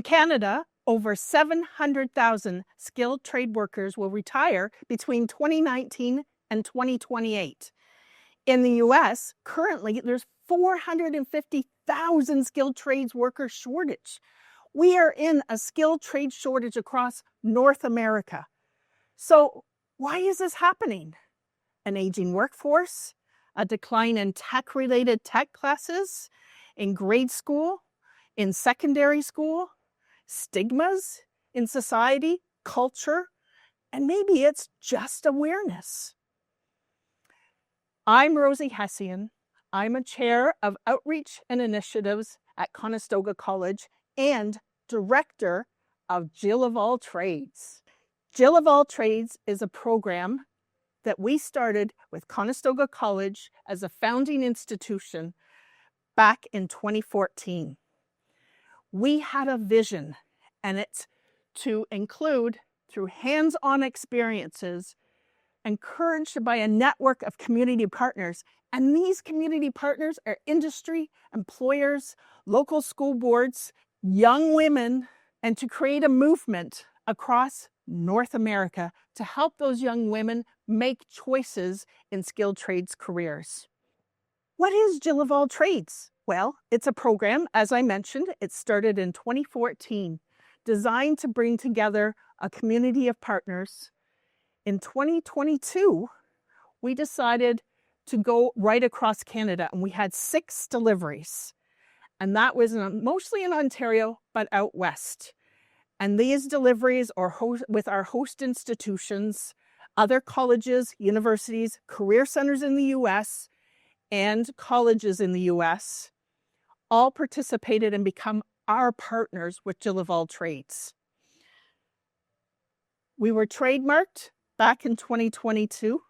Canada, over 700,000 skilled trade workers will retire between 2019 and 2028. In the US, currently, there's 450,000 skilled trades worker shortage. We are in a skilled trade shortage across North America. So why is this happening? An aging workforce, a decline in tech-related tech classes, in grade school, in secondary school, stigmas in society, culture, and maybe it's just awareness. I'm Rosie Hessian. I'm a chair of Outreach and Initiatives at Conestoga College and director of Jill of All Trades. Jill of All Trades is a program that we started with Conestoga College as a founding institution back in 2014. We had a vision, and it's to include, through hands-on experiences, encouraged by a network of community partners. And these community partners are industry, employers, local school boards, young women, and to create a movement across North America to help those young women make choices in skilled trades careers. What is Jill of All Trades? Well, it's a program, as I mentioned, it started in 2014, designed to bring together a community of partners. In 2022, we decided to go right across Canada, and we had 6 deliveries. And that was mostly in Ontario, but out west. And these deliveries are with our host institutions, other colleges, universities, career centers in the US, and colleges in the US, all participated and become our partners with Jill of All Trades. We were trademarked back in 2022,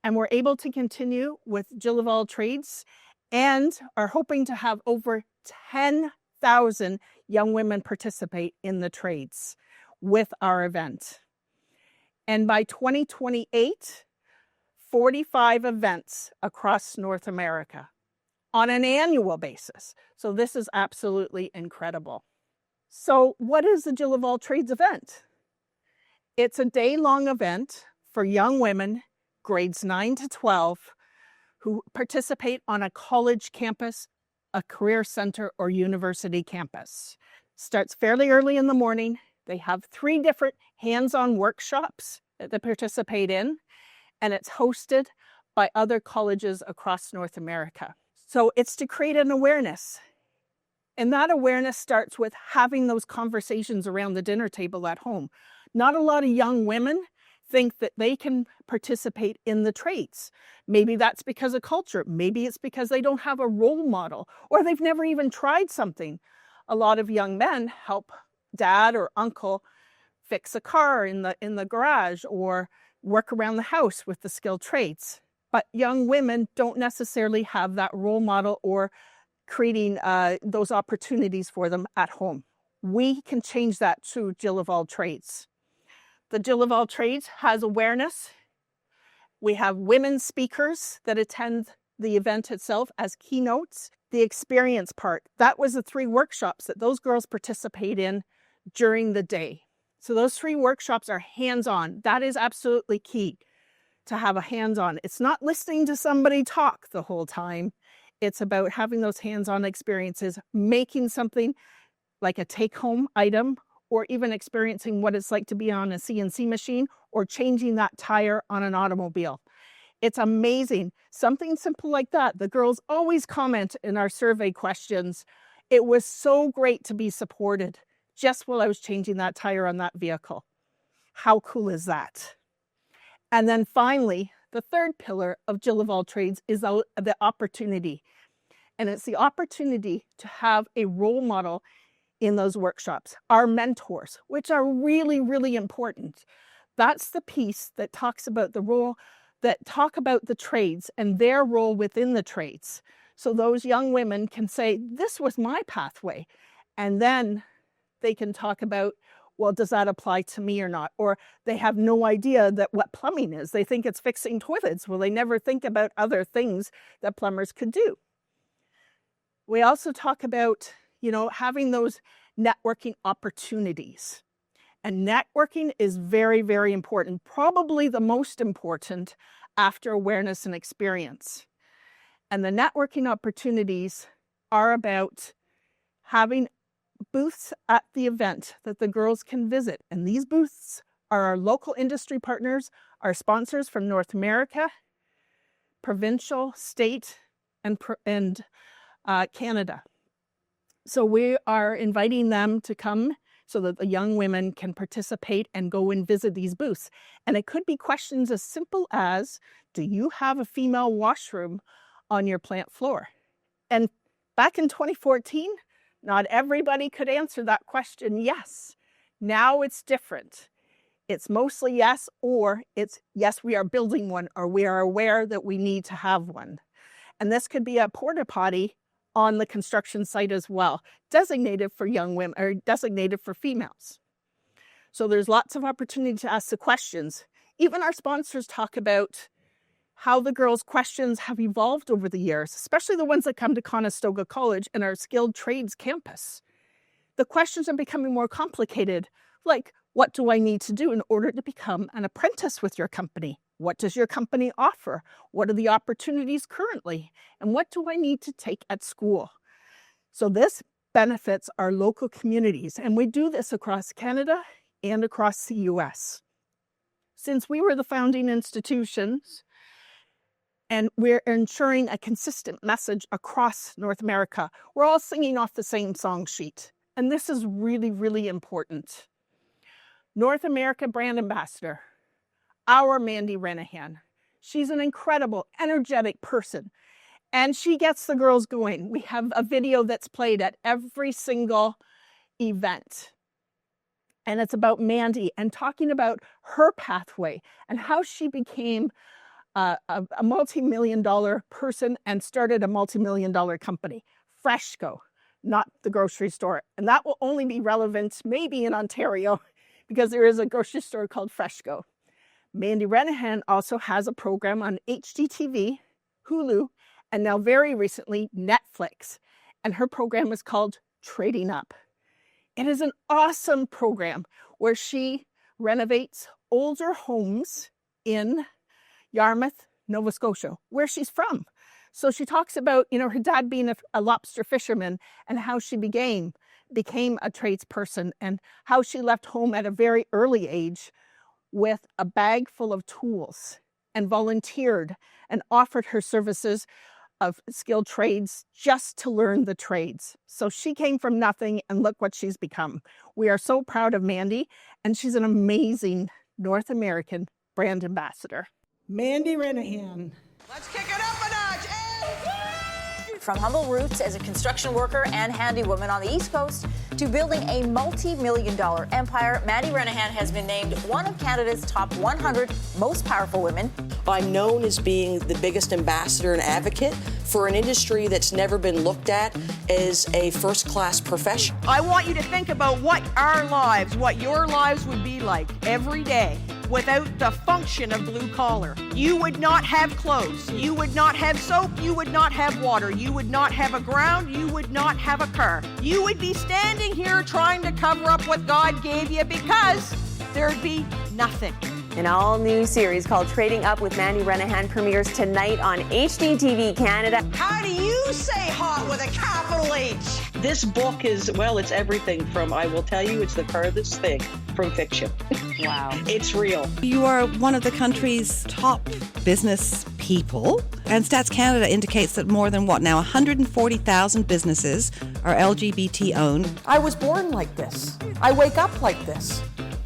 and we're able to continue with Jill of All Trades and are hoping to have over 10,000 young women participate in the trades with our event. And by 2028, 45 events across North America on an annual basis. So this is absolutely incredible. So what is the Jill of All Trades event? It's a day-long event for young women, grades 9 to 12, who participate on a college campus, a career center, or university campus. Starts fairly early in the morning. They have 3 different hands-on workshops that they participate in, and it's hosted by other colleges across North America. So it's to create an awareness. And that awareness starts with having those conversations around the dinner table at home. Not a lot of young women think that they can participate in the trades. Maybe that's because of culture. Maybe it's because they don't have a role model, or they've never even tried something. A lot of young men help dad or uncle fix a car in the garage or work around the house with the skilled trades. But young women don't necessarily have that role model or creating those opportunities for them at home. We can change that through Jill of All Trades. The Jill of All Trades has awareness. We have women speakers that attend the event itself as keynotes. The experience part, that was the 3 workshops that those girls participate in during the day. So those 3 workshops are hands-on. That is absolutely key, to have a hands-on. It's not listening to somebody talk the whole time. It's about having those hands-on experiences, making something like a take-home item, or even experiencing what it's like to be on a CNC machine or changing that tire on an automobile. It's amazing. Something simple like that. The girls always comment in our survey questions, "It was so great to be supported just while I was changing that tire on that vehicle." How cool is that? And then finally, the 3rd pillar of Jill of All Trades is the opportunity. And it's the opportunity to have a role model in those workshops, our mentors, which are really, really important. That's the piece that talks about the role, that talk about the trades and their role within the trades. So those young women can say, this was my pathway. And then they can talk about, well, does that apply to me or not? Or they have no idea that what plumbing is. They think it's fixing toilets. Well, they never think about other things that plumbers could do. We also talk about, having those networking opportunities. And networking is very, very important, probably the most important after awareness and experience. And the networking opportunities are about having booths at the event that the girls can visit. And these booths are our local industry partners, our sponsors from North America, provincial, state, and Canada. So we are inviting them to come so that the young women can participate and go and visit these booths. And it could be questions as simple as, do you have a female washroom on your plant floor? And back in 2014, not everybody could answer that question yes. Now it's different. It's mostly yes, or it's yes, we are building one, or we are aware that we need to have one. And this could be a porta potty on the construction site as well, designated for young women or designated for females. So there's lots of opportunity to ask the questions. Even our sponsors talk about how the girls' questions have evolved over the years, especially the ones that come to Conestoga College and our skilled trades campus. The questions are becoming more complicated, like, what do I need to do in order to become an apprentice with your company? What does your company offer? What are the opportunities currently? And what do I need to take at school? So this benefits our local communities, and we do this across Canada and across the US. Since we were the founding institutions, and we're ensuring a consistent message across North America, we're all singing off the same song sheet. And this is really, really important. North America Brand Ambassador, our Mandy Renahan. She's an incredible, energetic person, and she gets the girls going. We have a video that's played at every single event. And it's about Mandy and talking about her pathway and how she became a multi-million-dollar person and started a multi-million-dollar company, Freshco, not the grocery store. And that will only be relevant maybe in Ontario because there is a grocery store called Freshco. Mandy Renahan also has a program on HGTV, Hulu, and now very recently Netflix. And her program is called Trading Up. It is an awesome program where she renovates older homes in Yarmouth, Nova Scotia, where she's from. So she talks about, her dad being a lobster fisherman and how she became a tradesperson and how she left home at a very early age with a bag full of tools and volunteered and offered her services of skilled trades just to learn the trades. So she came from nothing and look what she's become. We are so proud of Mandy, and she's an amazing North American brand ambassador. Mandy Renahan. Let's kick it up a notch. From humble roots as a construction worker and handywoman on the East Coast to building a multi-million-dollar empire, Mandy Renahan has been named one of Canada's top 100 most powerful women. I'm known as being the biggest ambassador and advocate for an industry that's never been looked at as a first-class profession. I want you to think about what your lives would be like every day without the function of blue collar. You would not have clothes, you would not have soap, you would not have water, you would not have a ground, you would not have a car. You would be standing here trying to cover up what God gave you because there'd be nothing. An all-new series called Trading Up with Mandy Renahan premieres tonight on HGTV Canada. How do you say hot with a capital H? This book is, it's everything from, I will tell you, it's the furthest thing from fiction. Wow. It's real. You are one of the country's top business people, and Stats Canada indicates that more than 140,000 businesses are LGBT owned. I was born like this. I wake up like this.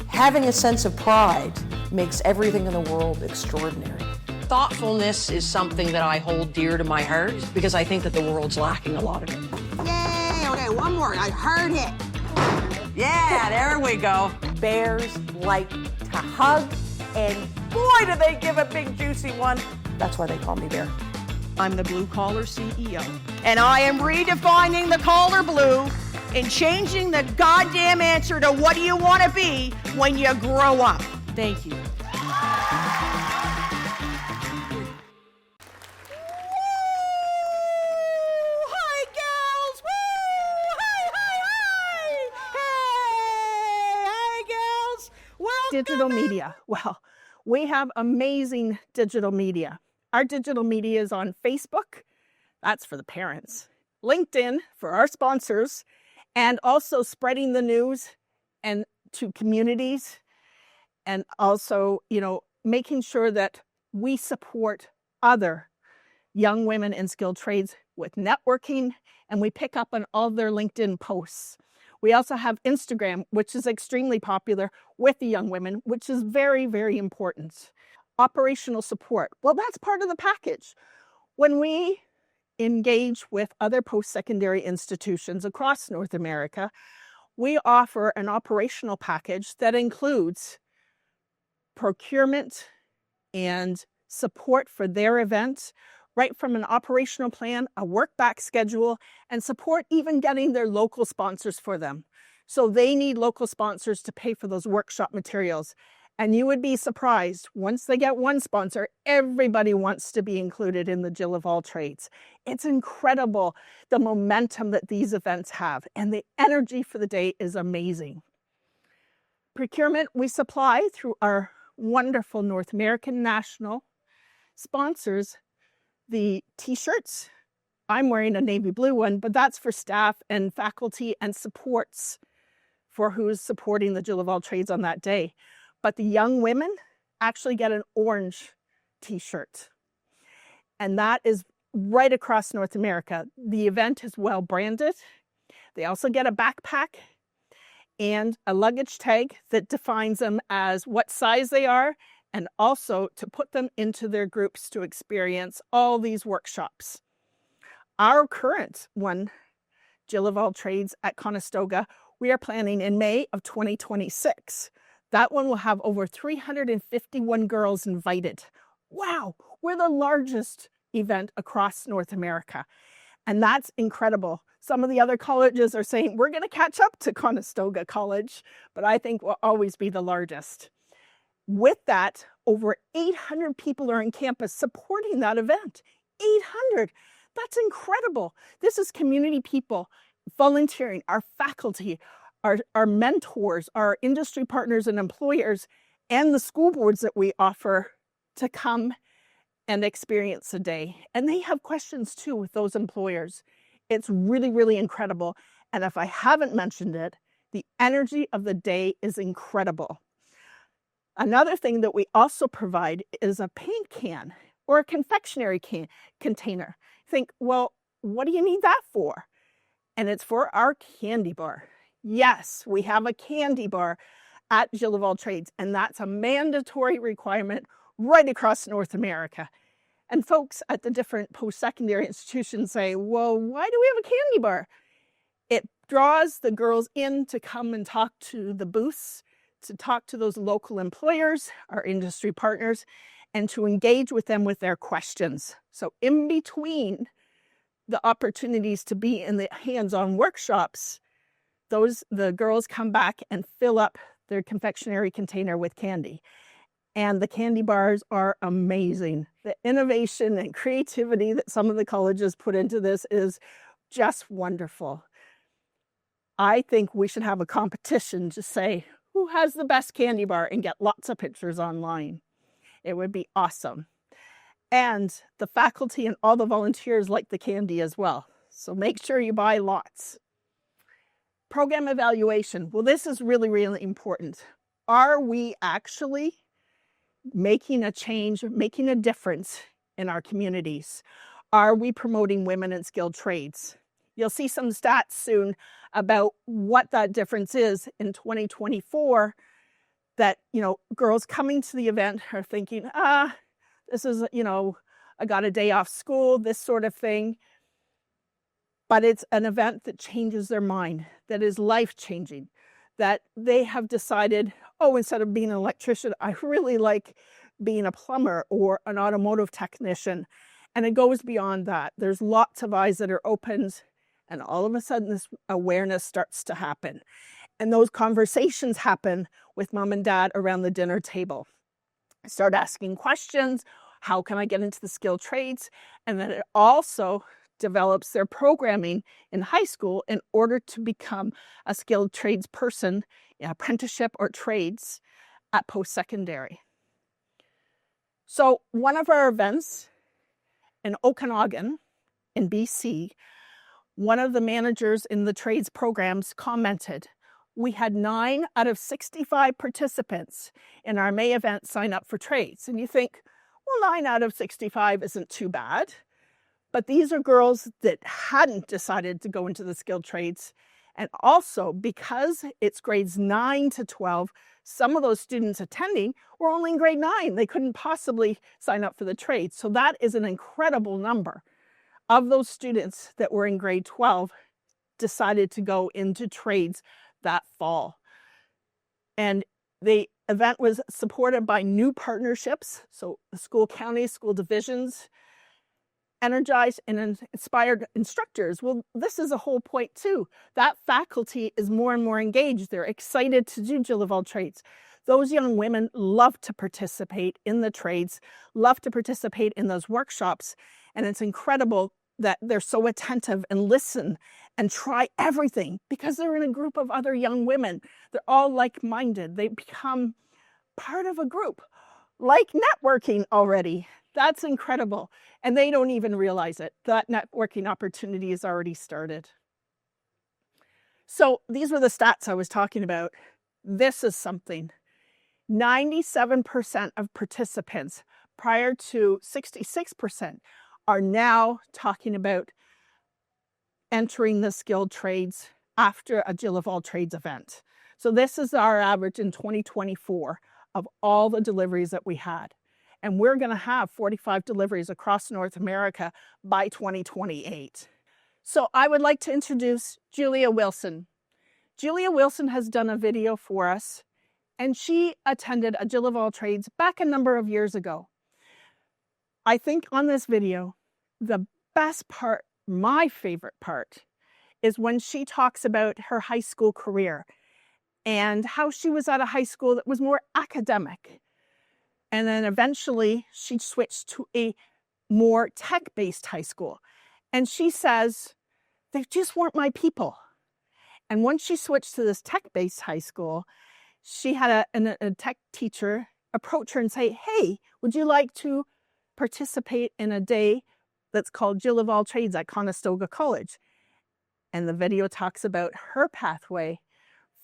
Having a sense of pride makes everything in the world extraordinary. Thoughtfulness is something that I hold dear to my heart because I think that the world's lacking a lot of it. Yay! Okay, one more. I heard it. Yeah, there we go. Bears like to hug, and boy, do they give a big juicy one. That's why they call me Bear. I'm the blue collar CEO, and I am redefining the collar blue and changing the goddamn answer to what do you want to be when you grow up. Thank you. Digital media. Well, we have amazing digital media. Our digital media is on Facebook. That's for the parents. LinkedIn for our sponsors, and also spreading the news and to communities, and also, making sure that we support other young women in skilled trades with networking, and we pick up on all their LinkedIn posts. We also have Instagram, which is extremely popular with the young women, which is very, very important. Operational support. Well, that's part of the package. When we engage with other post-secondary institutions across North America, we offer an operational package that includes procurement and support for their event, right from an operational plan, a work back schedule, and support even getting their local sponsors for them. So they need local sponsors to pay for those workshop materials. And you would be surprised, once they get one sponsor, everybody wants to be included in the Jill of all trades. It's incredible the momentum that these events have, and the energy for the day is amazing. Procurement, we supply through our wonderful North American national sponsors the t-shirts. I'm wearing a navy blue one, but that's for staff and faculty and supports for who's supporting the Jill of all trades on that day. But the young women actually get an orange t-shirt. And that is right across North America. The event is well branded. They also get a backpack and a luggage tag that defines them as what size they are, and also to put them into their groups to experience all these workshops. Our current one, Jill of all trades at Conestoga, we are planning in May of 2026. That one will have over 351 girls invited. Wow, we're the largest event across North America. And that's incredible. Some of the other colleges are saying, we're going to catch up to Conestoga College, but I think we'll always be the largest. With that, over 800 people are on campus supporting that event. 800. That's incredible. This is community people volunteering, our faculty, our mentors, our industry partners and employers, and the school boards that we offer to come and experience a day. And they have questions too with those employers. It's really, really incredible. And if I haven't mentioned it, the energy of the day is incredible. Another thing that we also provide is a paint can or a confectionery container. Think, well, what do you need that for? And it's for our candy bar. Yes, we have a candy bar at Jill of all trades, and that's a mandatory requirement right across North America. And folks at the different post-secondary institutions say, well, why do we have a candy bar? It draws the girls in to come and talk to the booths, to talk to those local employers, our industry partners, and to engage with them with their questions. So in between the opportunities to be in the hands-on workshops, the girls come back and fill up their confectionery container with candy. And the candy bars are amazing. The innovation and creativity that some of the colleges put into this is just wonderful. I think we should have a competition to say who has the best candy bar and get lots of pictures online. It would be awesome. And the faculty and all the volunteers like the candy as well. So make sure you buy lots. Program evaluation. Well, this is really, really important. Are we actually making a change, making a difference in our communities? Are we promoting women in skilled trades? You'll see some stats soon about what that difference is in 2024, that, girls coming to the event are thinking, this is, I got a day off school, this sort of thing. But it's an event that changes their mind, that is life-changing, that they have decided, instead of being an electrician, I really like being a plumber or an automotive technician. And it goes beyond that. There's lots of eyes that are opened, and all of a sudden this awareness starts to happen. And those conversations happen with mom and dad around the dinner table. Start asking questions. How can I get into the skilled trades? And then it also develops their programming in high school in order to become a skilled trades person, apprenticeship or trades, at post-secondary. So one of our events in Okanagan in BC, one of the managers in the trades programs commented, we had 9 out of 65 participants in our May event sign up for trades. And you think, well, 9 out of 65 isn't too bad. But these are girls that hadn't decided to go into the skilled trades. And also, because it's grades 9 to 12, some of those students attending were only in grade 9. They couldn't possibly sign up for the trades. So that is an incredible number of those students that were in grade 12 decided to go into trades that fall. And the event was supported by new partnerships, so the school counties, school divisions, energized and inspired instructors. Well, this is a whole point too. That faculty is more and more engaged. They're excited to do Jill of all trades. Those young women love to participate in the trades, love to participate in those workshops, and it's incredible that they're so attentive and listen and try everything because they're in a group of other young women. They're all like-minded. They become part of a group, like networking already. That's incredible. And they don't even realize it. That networking opportunity has already started. So these were the stats I was talking about. This is something. 97% of participants, prior to 66%, are now talking about entering the skilled trades after a Jill of all trades event. So this is our average in 2024 of all the deliveries that we had. And we're going to have 45 deliveries across North America by 2028. So I would like to introduce Julia Wilson. Julia Wilson has done a video for us, and she attended a Jill of all trades back a number of years ago. I think on this video, the best part, my favorite part, is when she talks about her high school career and how she was at a high school that was more academic. And then eventually she switched to a more tech-based high school. And she says, they just weren't my people. And once she switched to this tech-based high school, she had a tech teacher approach her and say, hey, would you like to participate in a day that's called Jill of all trades at Conestoga College? And the video talks about her pathway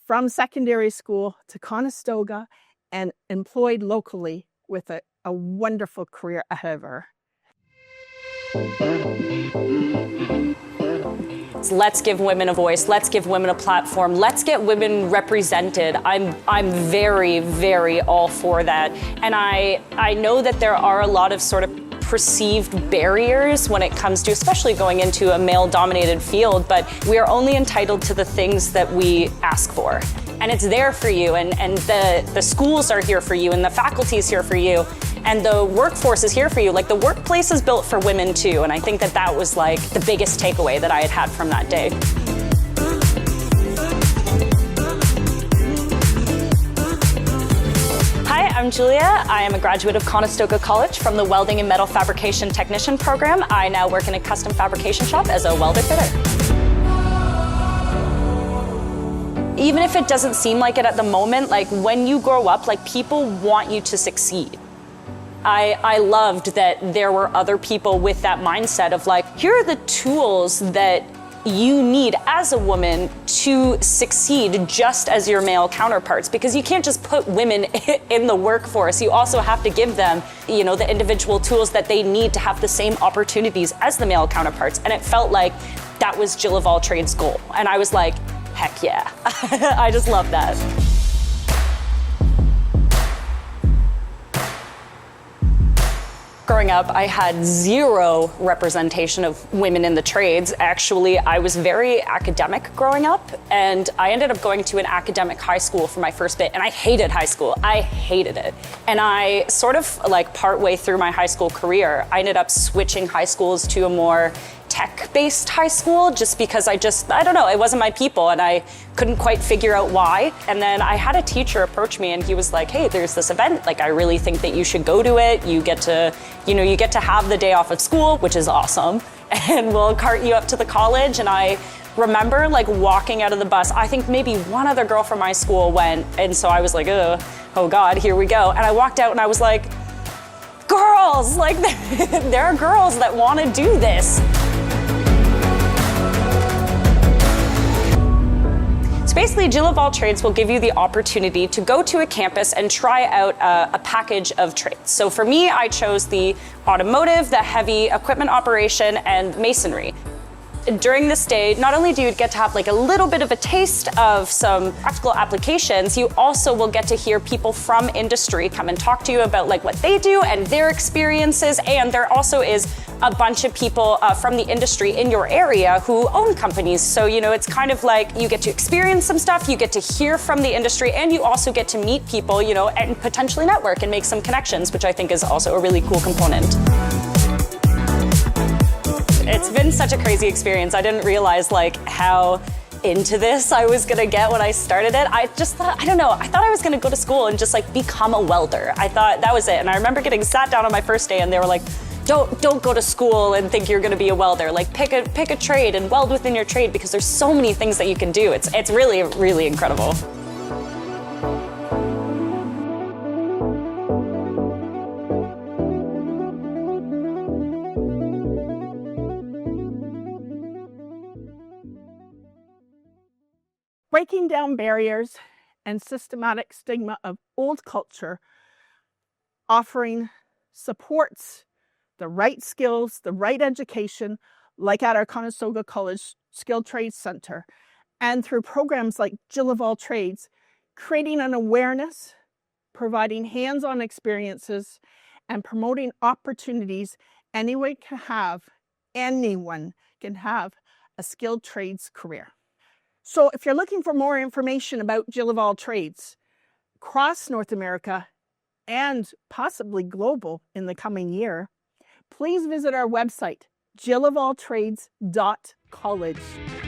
from secondary school to Conestoga and employed locally with a wonderful career ahead of her. Let's give women a voice. Let's give women a platform. Let's get women represented. I'm very, very all for that. And I know that there are a lot of sort of perceived barriers when it comes to especially going into a male-dominated field, but we are only entitled to the things that we ask for. And it's there for you, and the schools are here for you, and the faculty is here for you, and the workforce is here for you. Like, the workplace is built for women too, and I think that that was like the biggest takeaway that I had from that day. Hi, I'm Julia. I am a graduate of Conestoga College from the Welding and Metal Fabrication Technician program. I now work in a custom fabrication shop as a welder fitter. Even if it doesn't seem like it at the moment, like when you grow up, like people want you to succeed. I loved that there were other people with that mindset of like, here are the tools that you need as a woman to succeed just as your male counterparts, because you can't just put women in the workforce. You also have to give them, you know, the individual tools that they need to have the same opportunities as the male counterparts. And it felt like that was Jill of all trades' goal. And I was like, heck yeah. I just love that. Growing up, I had zero representation of women in the trades. Actually, I was very academic growing up, and I ended up going to an academic high school for my first bit, and I hated high school. I hated it. And I sort of, like, partway through my high school career, I ended up switching high schools to a more tech-based high school just because I don't know, it wasn't my people and I couldn't quite figure out why. And then I had a teacher approach me and he was like, hey, there's this event, like I really think that you should go to it. You get to have the day off of school, which is awesome. And we'll cart you up to the college. And I remember like walking out of the bus. I think maybe one other girl from my school went, and so I was like, oh God, here we go. And I walked out and I was like, girls, like there are girls that want to do this. So basically, Jill of all trades will give you the opportunity to go to a campus and try out a package of trades. So for me, I chose the automotive, the heavy equipment operation, and masonry. During this day, not only do you get to have like a little bit of a taste of some practical applications, you also will get to hear people from industry come and talk to you about like what they do and their experiences. And there also is a bunch of people from the industry in your area who own companies. So, you know, it's kind of like you get to experience some stuff, you get to hear from the industry, and you also get to meet people, you know, and potentially network and make some connections, which I think is also a really cool component. It's been such a crazy experience. I didn't realize like how into this I was gonna get when I started it. I just thought, I don't know, I thought I was gonna go to school and just like become a welder. I thought that was it. And I remember getting sat down on my first day and they were like, don't go to school and think you're gonna be a welder. Like pick a trade and weld within your trade because there's so many things that you can do. It's really, really incredible. Breaking down barriers and systematic stigma of old culture, offering supports, the right skills, the right education, like at our Conestoga College Skilled Trades Center, and through programs like Jill of all trades, creating an awareness, providing hands-on experiences, and promoting opportunities anyone can have a skilled trades career. So if you're looking for more information about Jill of all trades across North America and possibly global in the coming year, please visit our website, jillofalltrades.college.